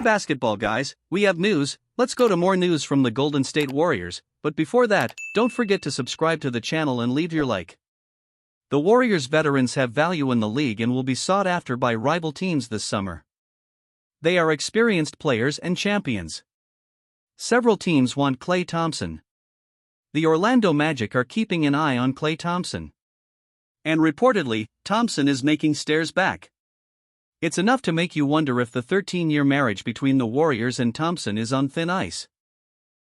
basketball guys, we have news. Let's go to more news from the Golden State Warriors, but before that, don't forget to subscribe to the channel and leave your like. The Warriors veterans have value in the league and will be sought after by rival teams this summer. They are experienced players and champions. Several teams want Klay Thompson. The Orlando Magic are keeping an eye on Klay Thompson. And reportedly, Thompson is making stares back. It's enough to make you wonder if the 13-year marriage between the Warriors and Thompson is on thin ice.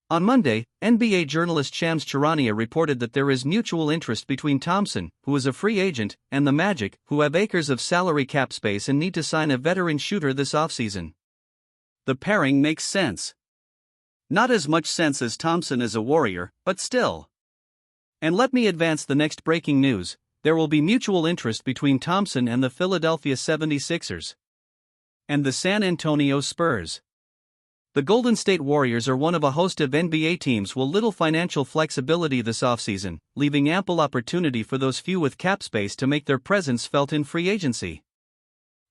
On Monday, NBA journalist Shams Charania reported that there is mutual interest between Thompson, who is a free agent, and the Magic, who have acres of salary cap space and need to sign a veteran shooter this offseason. The pairing makes sense. Not as much sense as Thompson is a Warrior, but still. And let me advance the next breaking news. There will be mutual interest between Thompson and the Philadelphia 76ers and the San Antonio Spurs. The Golden State Warriors are one of a host of NBA teams with little financial flexibility this offseason, leaving ample opportunity for those few with cap space to make their presence felt in free agency.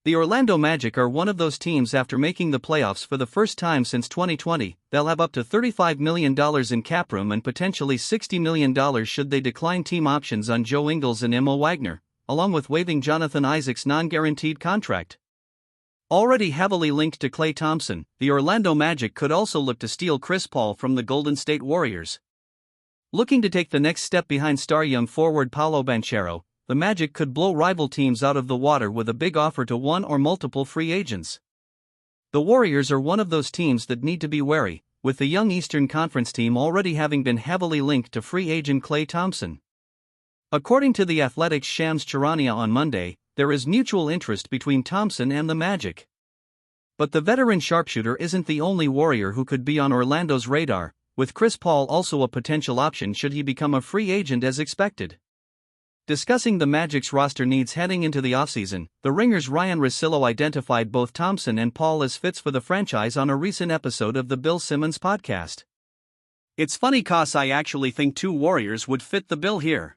The Orlando Magic are one of those teams after making the playoffs for the first time since 2020. They'll have up to $35 million in cap room and potentially $60 million should they decline team options on Joe Ingles and Mo Wagner, along with waiving Jonathan Isaac's non-guaranteed contract. Already heavily linked to Klay Thompson, the Orlando Magic could also look to steal Chris Paul from the Golden State Warriors. Looking to take the next step behind star young forward Paolo Banchero, the Magic could blow rival teams out of the water with a big offer to one or multiple free agents. The Warriors are one of those teams that need to be wary, with the young Eastern Conference team already having been heavily linked to free agent Klay Thompson. According to The Athletic's Shams Charania on Monday, there is mutual interest between Thompson and the Magic. But the veteran sharpshooter isn't the only Warrior who could be on Orlando's radar, with Chris Paul also a potential option should he become a free agent as expected. Discussing the Magic's roster needs heading into the offseason, The Ringer's Ryan Russillo identified both Thompson and Paul as fits for the franchise on a recent episode of the Bill Simmons podcast. It's funny 'cause I actually think two Warriors would fit the bill here.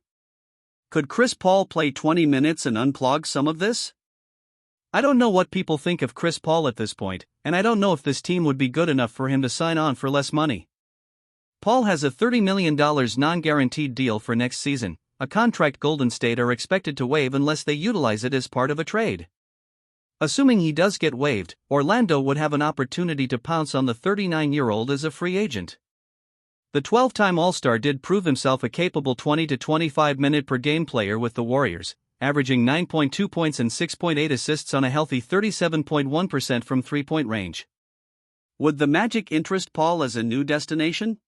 Could Chris Paul play 20 minutes and unplug some of this? I don't know what people think of Chris Paul at this point, and I don't know if this team would be good enough for him to sign on for less money. Paul has a $30 million non-guaranteed deal for next season, a contract Golden State are expected to waive unless they utilize it as part of a trade. Assuming he does get waived, Orlando would have an opportunity to pounce on the 39-year-old as a free agent. The 12-time All-Star did prove himself a capable 20 to 25 minute per game player with the Warriors, averaging 9.2 points and 6.8 assists on a healthy 37.1% from three-point range. Would the Magic interest Paul as a new destination?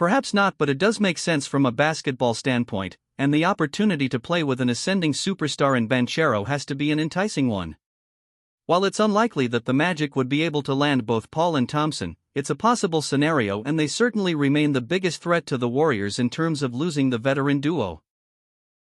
Perhaps not, but it does make sense from a basketball standpoint, and the opportunity to play with an ascending superstar in Banchero has to be an enticing one. While it's unlikely that the Magic would be able to land both Paul and Thompson, it's a possible scenario and they certainly remain the biggest threat to the Warriors in terms of losing the veteran duo.